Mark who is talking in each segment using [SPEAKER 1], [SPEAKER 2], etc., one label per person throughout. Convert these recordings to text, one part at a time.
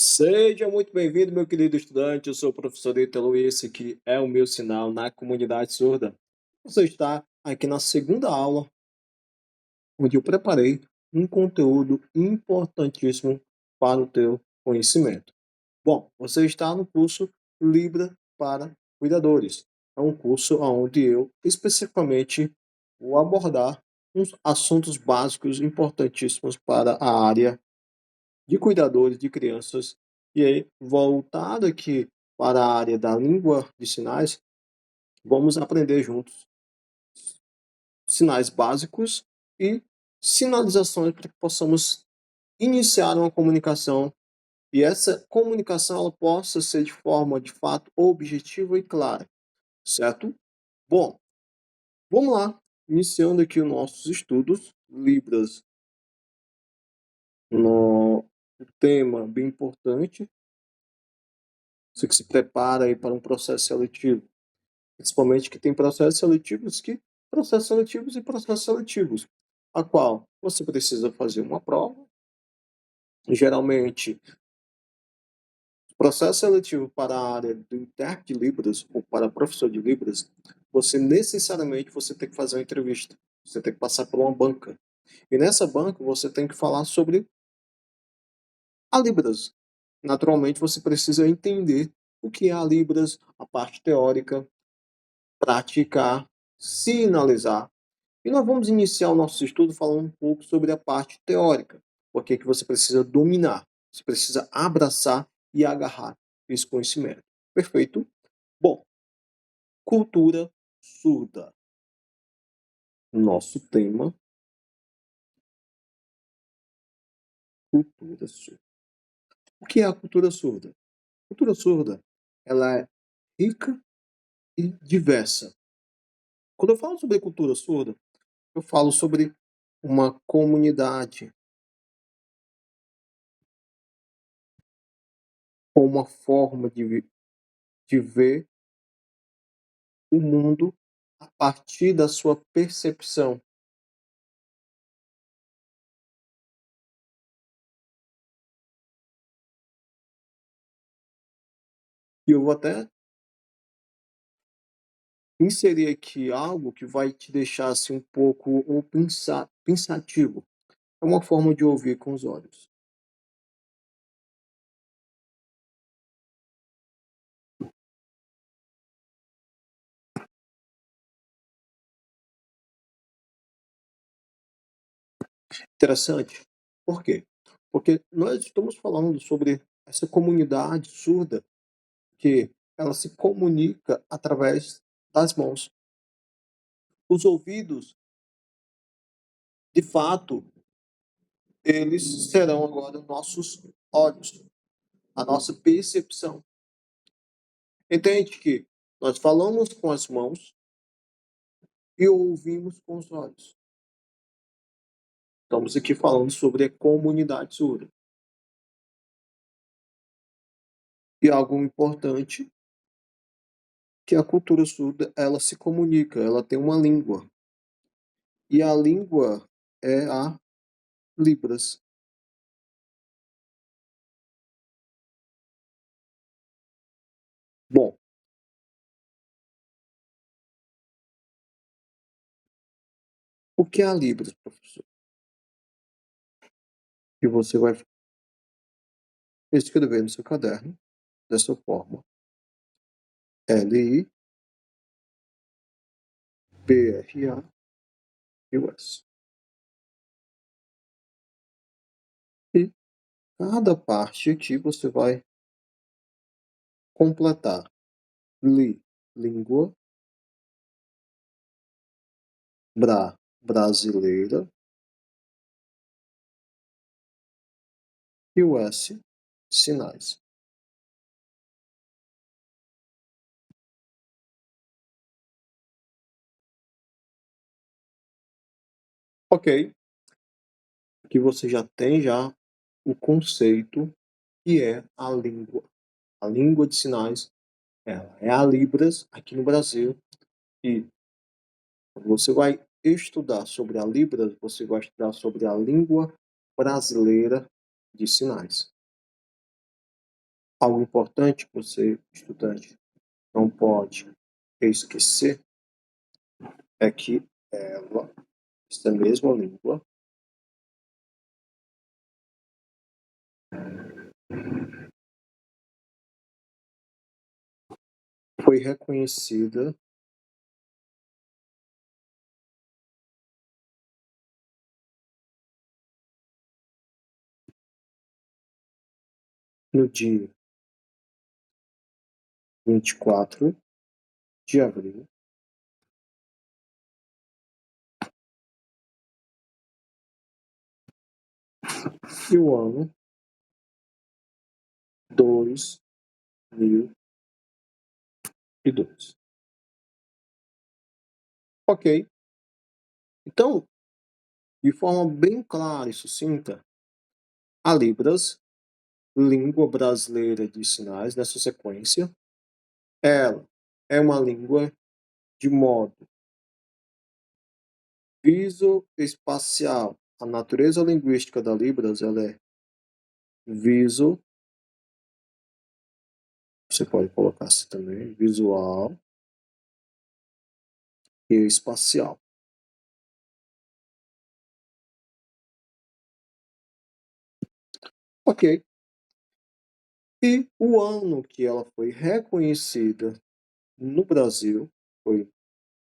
[SPEAKER 1] Seja muito bem-vindo, meu querido estudante. Eu sou o professor Ítalo e esse aqui é o meu sinal na comunidade surda. Você está aqui na segunda aula, onde eu preparei um conteúdo importantíssimo para o teu conhecimento. Bom, você está no curso Libra para Cuidadores. É um curso onde eu especificamente vou abordar uns assuntos básicos importantíssimos para a área de cuidadores de crianças. E aí, voltado aqui para a área da língua de sinais, vamos aprender juntos sinais básicos e sinalizações para que possamos iniciar uma comunicação e essa comunicação ela possa ser de forma de fato objetiva e clara, certo? Bom, vamos lá, iniciando aqui os nossos estudos, Libras, no tema bem importante, você que se prepara aí para um processo seletivo. Principalmente que tem processos seletivos e processos seletivos, a qual você precisa fazer uma prova. Geralmente, processo seletivo para a área do intérprete de Libras ou para professor de Libras, você necessariamente você tem que fazer uma entrevista. Você tem que passar por uma banca. E nessa banca você tem que falar sobre a Libras. Naturalmente, você precisa entender o que é a Libras, a parte teórica, praticar, sinalizar. E nós vamos iniciar o nosso estudo falando um pouco sobre a parte teórica, porque que você precisa dominar, você precisa abraçar e agarrar esse conhecimento. Perfeito? Bom, cultura surda. Nosso tema, cultura surda. O que é a cultura surda? A cultura surda, ela é rica e diversa. Quando eu falo sobre cultura surda, eu falo sobre uma comunidade ou uma forma de ver o mundo a partir da sua percepção. E eu vou até inserir aqui algo que vai te deixar assim um pouco ou pensativo. É uma forma de ouvir com os olhos. Interessante. Por quê? Porque nós estamos falando sobre essa comunidade surda que ela se comunica através das mãos. Os ouvidos, de fato, eles serão agora nossos olhos, a nossa percepção. Entende que nós falamos com as mãos e ouvimos com os olhos. Estamos aqui falando sobre a comunidade surda. E algo importante que a cultura surda, ela se comunica, ela tem uma língua. E a língua é a Libras. Bom, o que é a Libras, professor? Que você vai escrever no seu caderno dessa forma. Libras. E cada parte aqui você vai completar. Língua, brasileira, e o S, sinais. Ok, aqui você já tem o conceito que é a língua. A língua de sinais, ela é a Libras aqui no Brasil. E quando você vai estudar sobre a Libras, você vai estudar sobre a língua brasileira de sinais. Algo importante que você, estudante, não pode esquecer é que ela, essa mesma língua, foi reconhecida no dia 24 de abril e o ano 2002. Ok, então, de forma bem clara e sucinta, a Libras, língua brasileira de sinais, nessa sequência, ela é uma língua de modo visoespacial. A natureza linguística da Libras ela é viso, você pode colocar assim também, visual e espacial. Ok. E o ano que ela foi reconhecida no Brasil foi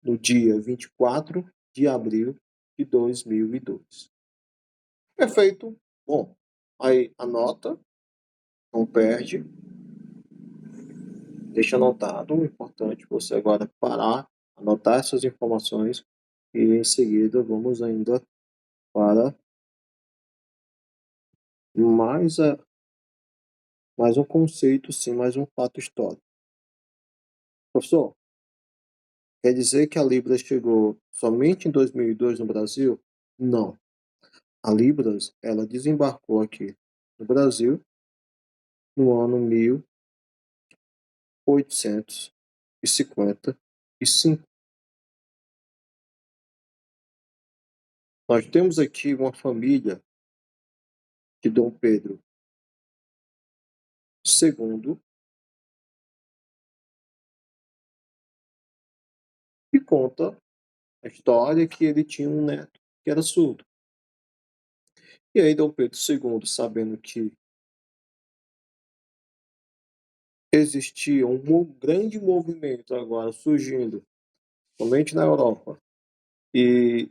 [SPEAKER 1] no dia 24 de abril de 2002. Perfeito. Bom, aí anota, não perde, deixa anotado. O importante é você agora parar, anotar essas informações e em seguida vamos ainda para mais, mais um conceito, sim, mais um fato histórico. Professor, quer dizer que a Libras chegou somente em 2002 no Brasil? Não. A Libras, ela desembarcou aqui no Brasil no ano 1855. Nós temos aqui uma família de Dom Pedro II que conta a história que ele tinha um neto que era surdo. E aí Dom Pedro II, sabendo que existia um grande movimento agora surgindo, somente na Europa, e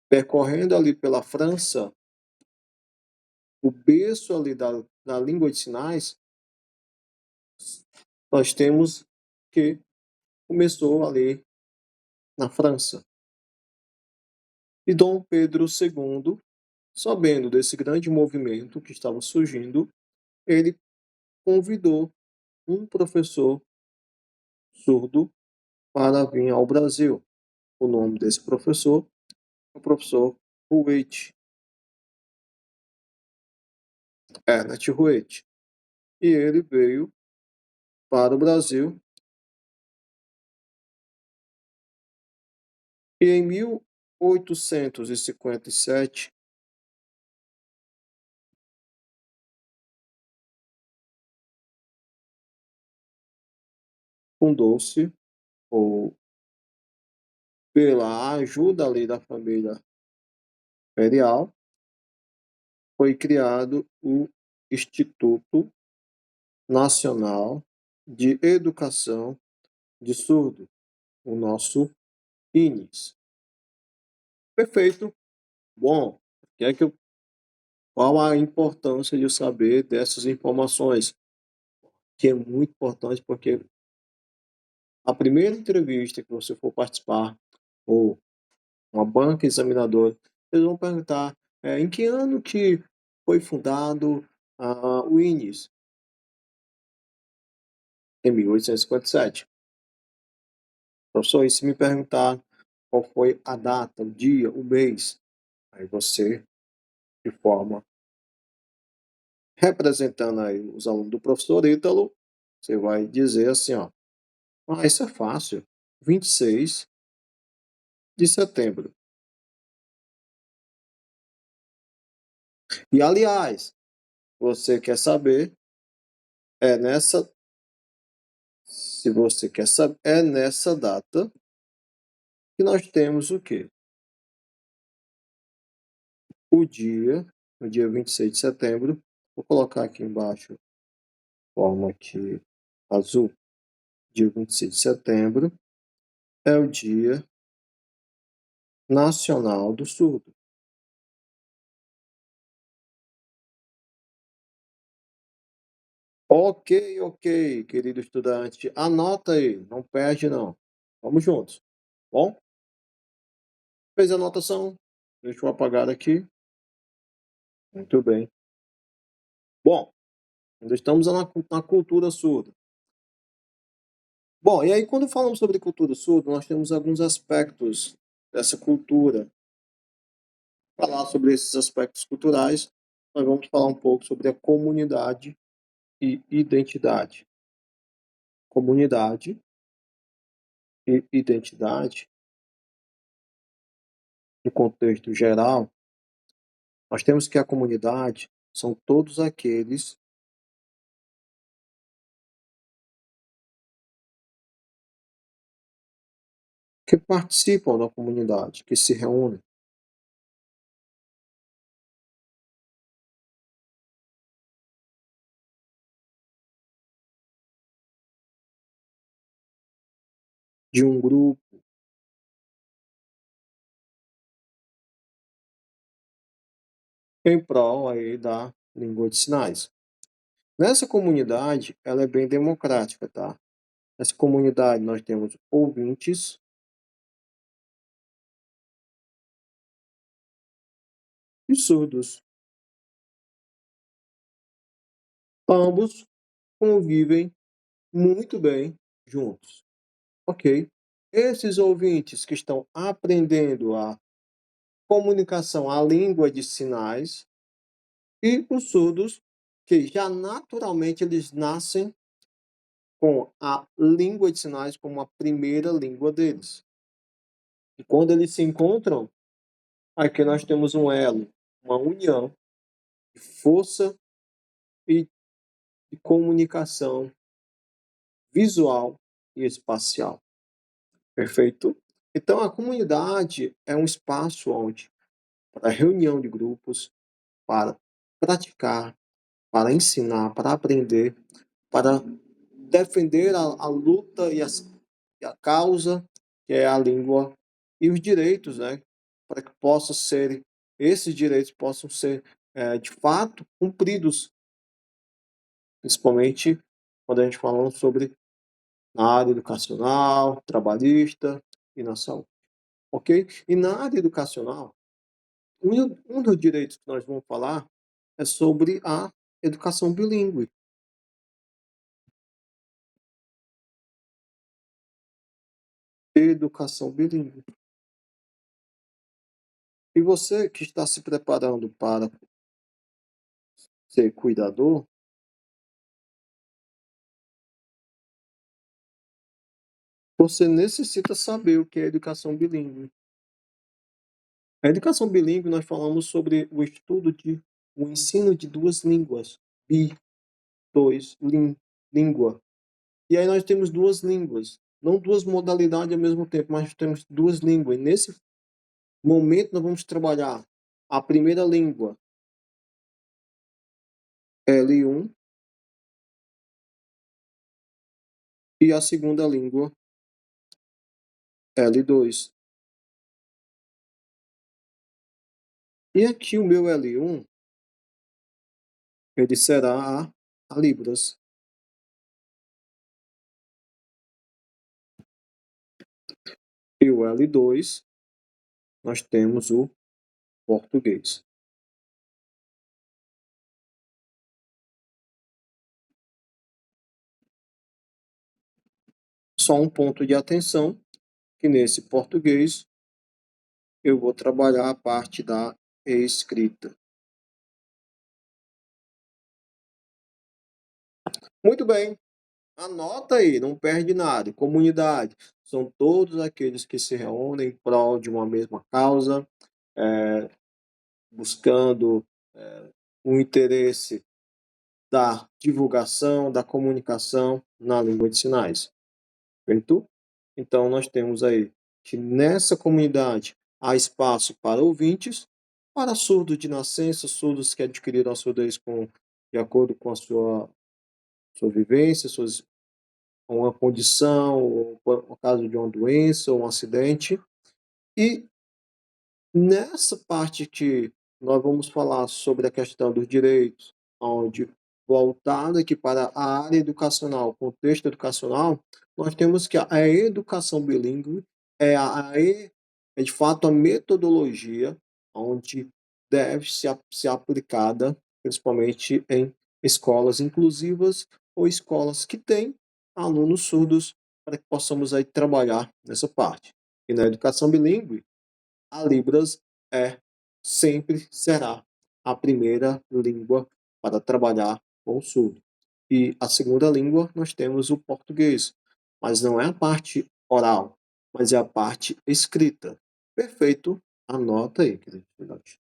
[SPEAKER 1] percorrendo ali pela França, o berço ali da língua de sinais, nós temos que começou ali na França. E Dom Pedro II, sabendo desse grande movimento que estava surgindo, ele convidou um professor surdo para vir ao Brasil. O nome desse professor é o professor Huet, Ernest Huet. E ele veio para o Brasil e em 1857 fundou-se, ou pela ajuda ali da família imperial, foi criado o Instituto Nacional de Educação de Surdo, o nosso INES. Perfeito. Bom, qual a importância de saber dessas informações? Que é muito importante porque a primeira entrevista que você for participar, ou uma banca examinadora, eles vão perguntar em que ano que foi fundado o INES? Em 1857. Professor, e se me perguntar qual foi a data, o dia, o mês, aí você, de forma representando aí os alunos do professor Ítalo, você vai dizer assim, ó, isso é fácil, 26 de setembro. E, aliás, você quer saber, é nessa se você quer saber, é nessa data que nós temos o quê? O dia, no dia 26 de setembro, vou colocar aqui embaixo, forma aqui azul, dia 26 de setembro, é o Dia Nacional do Surdo. Ok, ok, querido estudante, anota aí, não perde não. Vamos juntos, bom? Fez a anotação? Deixa eu apagar aqui. Muito bem. Bom, ainda estamos na cultura surda. Bom, e aí quando falamos sobre cultura surda, nós temos alguns aspectos dessa cultura. Falar sobre esses aspectos culturais, nós vamos falar um pouco sobre a comunidade e identidade. Comunidade e identidade, no contexto geral, nós temos que a comunidade são todos aqueles que participam da comunidade, que se reúnem. De um grupo em prol aí da língua de sinais. Nessa comunidade, ela é bem democrática, tá? Nessa comunidade nós temos ouvintes e surdos. Ambos convivem muito bem juntos, ok? Esses ouvintes que estão aprendendo a comunicação, a língua de sinais, e os surdos que já naturalmente eles nascem com a língua de sinais como a primeira língua deles. E quando eles se encontram, aqui nós temos um elo, uma união de força e de comunicação visual e espacial. Perfeito? Então, a comunidade é um espaço onde, para reunião de grupos, para praticar, para ensinar, para aprender, para defender a luta e a causa, que é a língua, e os direitos, né? Para que possam ser, esses direitos possam ser, de fato, cumpridos, principalmente quando a gente fala sobre na área educacional, trabalhista e na saúde, ok? E na área educacional, um dos direitos que nós vamos falar é sobre a educação bilíngue. Educação bilíngue. E você que está se preparando para ser cuidador, você necessita saber o que é educação bilíngue. A educação bilíngue, nós falamos sobre o estudo de o ensino de duas línguas. Bi, dois, língua. E aí nós temos duas línguas. Não duas modalidades ao mesmo tempo, mas temos duas línguas. E nesse momento nós vamos trabalhar a primeira língua, L1, e a segunda língua, L2. E aqui o meu L1, ele será a Libras. E o L2, nós temos o português. Só um ponto de atenção, que nesse português eu vou trabalhar a parte da escrita. Muito bem, anota aí, não perde nada. Comunidade são todos aqueles que se reúnem em prol de uma mesma causa, buscando um interesse da divulgação, da comunicação na língua de sinais. Feito? Então, nós temos aí que nessa comunidade há espaço para ouvintes, para surdos de nascença, surdos que adquiriram a surdez de acordo com a sua vivência, uma condição, ou por caso de uma doença ou um acidente. E nessa parte que nós vamos falar sobre a questão dos direitos, onde voltado aqui para a área educacional, contexto educacional, nós temos que a educação bilíngue é, é de fato a metodologia onde deve ser aplicada, principalmente em escolas inclusivas ou escolas que têm alunos surdos, para que possamos aí trabalhar nessa parte. E na educação bilíngue, a Libras é, sempre será a primeira língua para trabalhar com o surdo. E a segunda língua nós temos o português, mas não é a parte oral, mas é a parte escrita. Perfeito? Anota aí, querido estudante.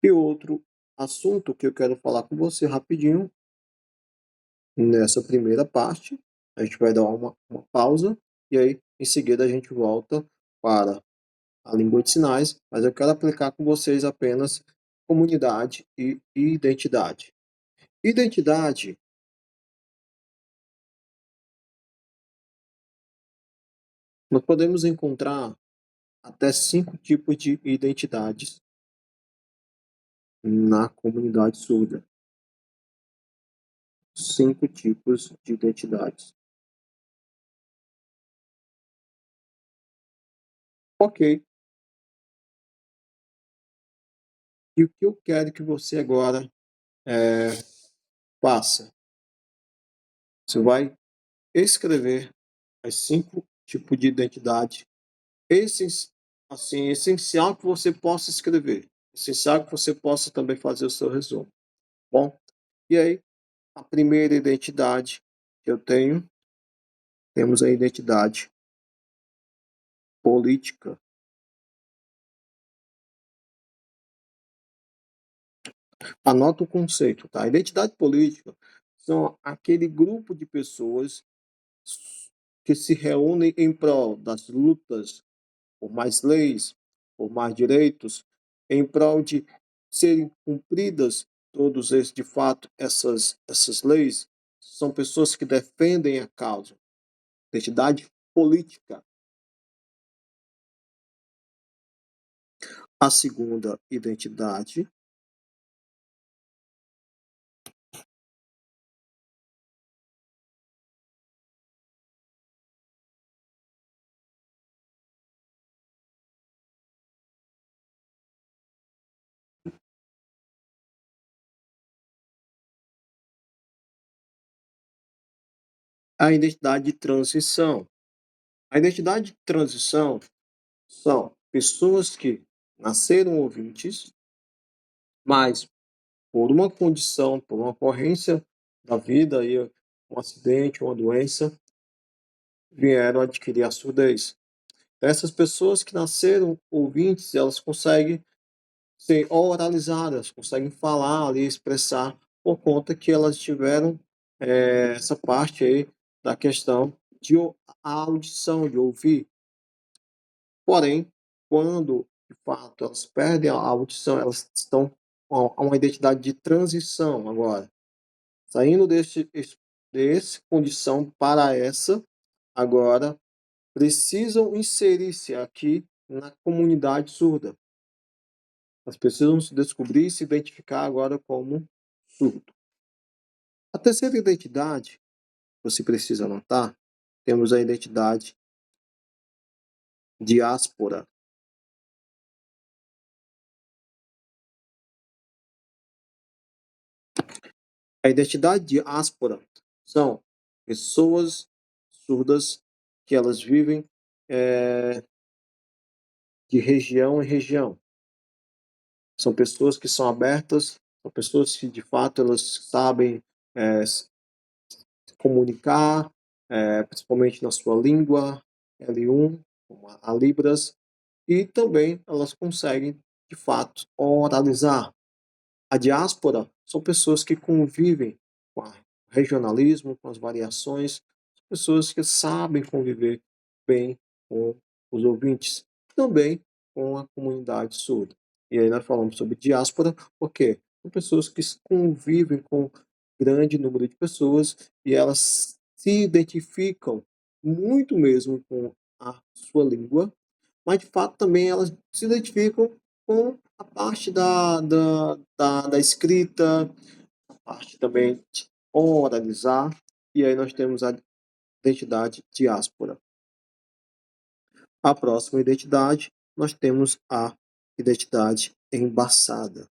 [SPEAKER 1] E outro assunto que eu quero falar com você rapidinho, nessa primeira parte, a gente vai dar uma pausa e aí em seguida a gente volta para a língua de sinais, mas eu quero aplicar com vocês apenas comunidade e identidade. Identidade, nós podemos encontrar até 5 tipos de identidades na comunidade surda. 5 tipos de identidades. Ok. E o que eu quero que você agora faça? Você vai escrever as 5 tipos de identidade essencial que você possa escrever. Essencial que você possa também fazer o seu resumo. Bom, e aí, a primeira identidade que eu tenho, temos a identidade política. Anota o conceito, tá? A identidade política são aquele grupo de pessoas que se reúnem em prol das lutas por mais leis, por mais direitos, em prol de serem cumpridas todos esses, de fato, essas leis. São pessoas que defendem a causa. Identidade política. A segunda identidade, a identidade de transição. A identidade de transição são pessoas que nasceram ouvintes, mas por uma condição, por uma ocorrência da vida, aí, um acidente, uma doença, vieram adquirir a surdez. Essas pessoas que nasceram ouvintes, elas conseguem ser oralizadas, conseguem falar ali, expressar, por conta que elas tiveram essa parte aí da questão de a audição, de ouvir. Porém, quando de fato elas perdem a audição, elas estão a uma identidade de transição agora, saindo desse condição para essa, agora precisam inserir-se aqui na comunidade surda. Elas precisam se descobrir e se identificar agora como surdo. A terceira identidade, você precisa anotar, temos a identidade diáspora. A identidade diáspora são pessoas surdas que elas vivem de região em região. São pessoas que são abertas, são pessoas que de fato elas sabem se comunicar, principalmente na sua língua L1, como a Libras, e também elas conseguem de fato, oralizar. A diáspora são pessoas que convivem com o regionalismo, com as variações, pessoas que sabem conviver bem com os ouvintes, também com a comunidade surda. E aí nós falamos sobre diáspora, porque são pessoas que convivem com um grande número de pessoas e elas se identificam muito mesmo com a sua língua, mas de fato também elas se identificam com a parte da escrita, a parte também de oralizar, e aí nós temos a identidade diáspora. A próxima identidade, nós temos a identidade embaçada.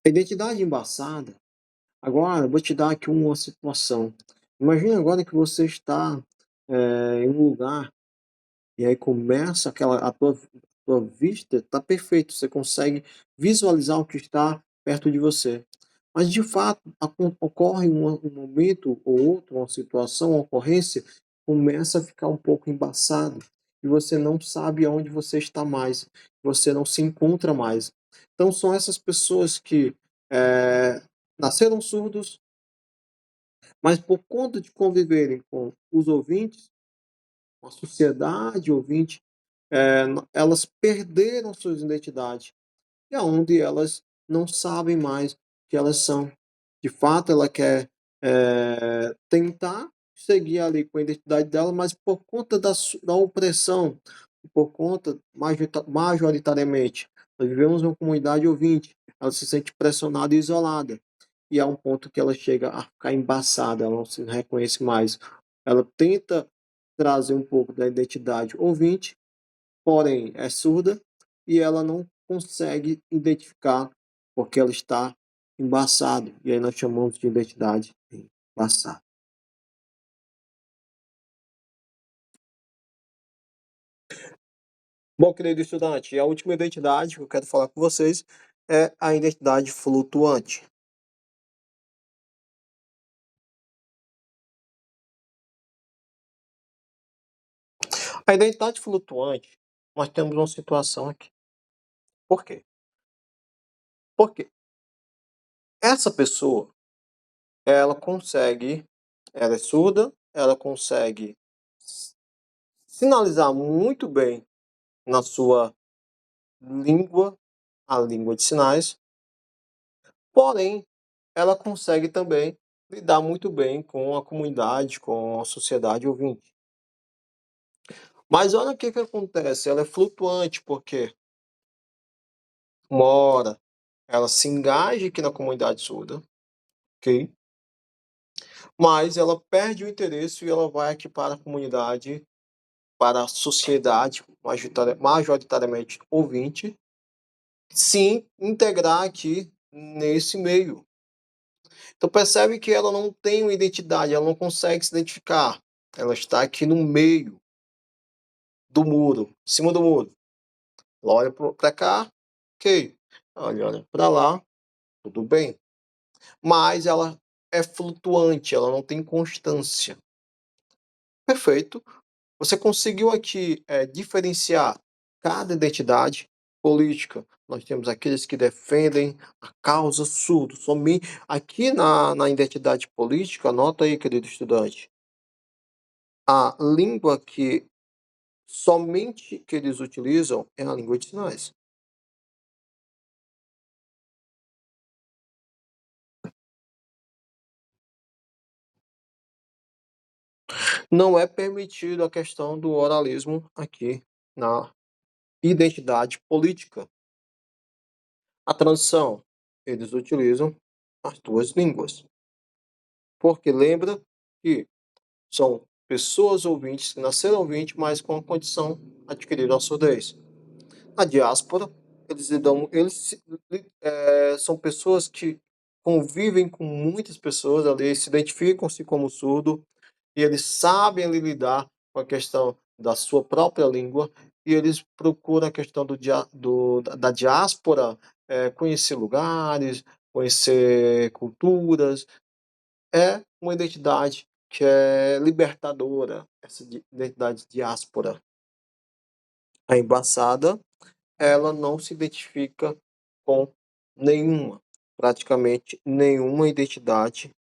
[SPEAKER 1] A identidade embaçada, agora eu vou te dar aqui uma situação. Imagina agora que você está em um lugar. E aí começa aquela a tua vista está perfeito, você consegue visualizar o que está perto de você. Mas de fato ocorre um momento ou outro, uma situação, uma ocorrência, começa a ficar um pouco embaçado e você não sabe aonde você está mais, você não se encontra mais. Então são essas pessoas que nasceram surdos, mas por conta de conviverem com os ouvintes, com a sociedade ouvinte, elas perderam suas identidades e aonde elas não sabem mais que elas são. De fato, ela quer tentar seguir ali com a identidade dela, mas por conta da opressão, por conta majoritariamente, nós vivemos uma comunidade ouvinte, ela se sente pressionada e isolada. E há um ponto que ela chega a ficar embaçada, ela não se reconhece mais. Ela tenta trazer um pouco da identidade ouvinte, porém é surda e ela não consegue identificar porque ela está embaçada. E aí nós chamamos de identidade embaçada. Bom, querido estudante, a última identidade que eu quero falar com vocês é a identidade flutuante. A identidade flutuante, nós temos uma situação aqui. Por quê? Porque essa pessoa, ela consegue, ela é surda, ela consegue sinalizar muito bem na sua língua, a língua de sinais, porém, ela consegue também lidar muito bem com a comunidade, com a sociedade ouvinte. Mas olha o que acontece, ela é flutuante, porque uma hora ela se engaja aqui na comunidade surda, ok? Mas ela perde o interesse e ela vai aqui para a comunidade, para a sociedade majoritariamente ouvinte, sim integrar aqui nesse meio. Então percebe que ela não tem uma identidade, ela não consegue se identificar. Ela está aqui no meio do muro, em cima do muro. Ela olha para cá, ok. Olha para lá, tudo bem. Mas ela é flutuante, ela não tem constância. Perfeito. Você conseguiu aqui diferenciar cada identidade política. Nós temos aqueles que defendem a causa surdo. Somente aqui na identidade política, anota aí, querido estudante, a língua que somente que eles utilizam é a língua de sinais. Não é permitido a questão do oralismo aqui na identidade política. A transição, eles utilizam as duas línguas. Porque lembra que são pessoas ouvintes que nasceram ouvintes, mas com a condição adquirida a surdez. A diáspora, são pessoas que convivem com muitas pessoas ali, se identificam-se como surdo, e eles sabem ali lidar com a questão da sua própria língua, e eles procuram a questão da diáspora, conhecer lugares, conhecer culturas, é uma identidade que é libertadora, essa identidade diáspora. A embaçada, ela não se identifica com nenhuma, praticamente nenhuma identidade,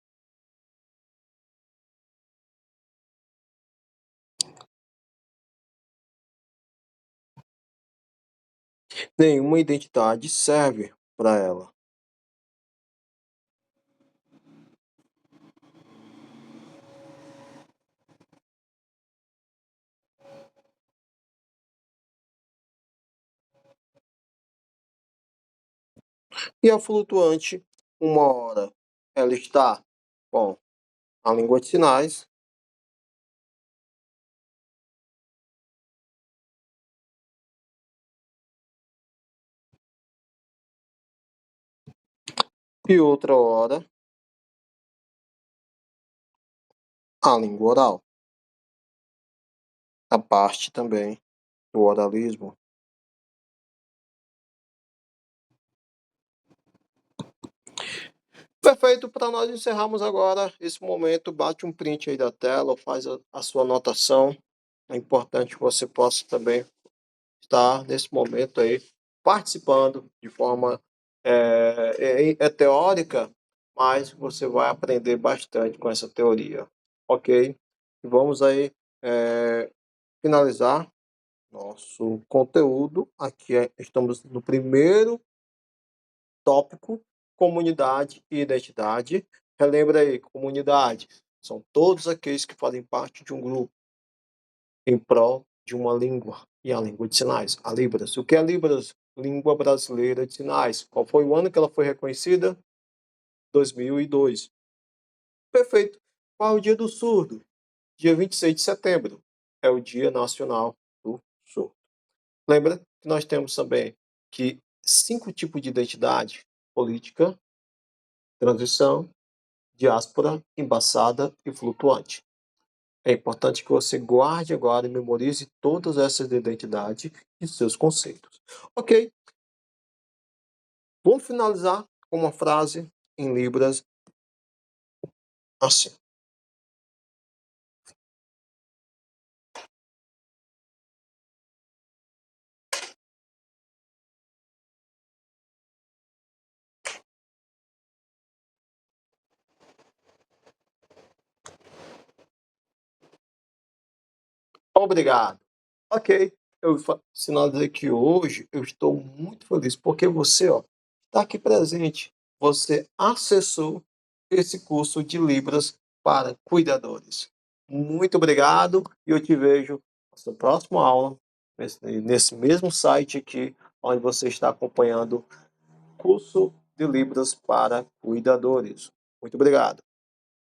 [SPEAKER 1] nenhuma identidade serve para ela. E a flutuante, uma hora ela está com a língua de sinais e outra hora a língua oral, a parte também do oralismo. Perfeito, para nós encerrarmos agora esse momento, bate um print aí da tela, faz a sua anotação. É importante que você possa também estar nesse momento aí participando de forma teórica, mas você vai aprender bastante com essa teoria, ok? E vamos aí finalizar nosso conteúdo. Aqui estamos no primeiro tópico, comunidade e identidade. Relembra aí, comunidade são todos aqueles que fazem parte de um grupo em prol de uma língua, e a língua de sinais, a Libras. O que é Libras? Língua Brasileira de Sinais. Qual foi o ano que ela foi reconhecida? 2002. Perfeito. Qual é o dia do surdo? Dia 26 de setembro. É o Dia Nacional do Surdo. Lembra que nós temos também que 5 tipos de identidade: política, transição, diáspora, embaçada e flutuante. É importante que você guarde agora e memorize todas essas identidades e seus conceitos. Ok? Vamos finalizar com uma frase em Libras assim. Obrigado. Ok, eu sinalizei que hoje eu estou muito feliz porque você, ó, está aqui presente. Você acessou esse curso de Libras para cuidadores. Muito obrigado e eu te vejo na sua próxima aula, nesse mesmo site aqui, onde você está acompanhando o curso de Libras para cuidadores. Muito obrigado.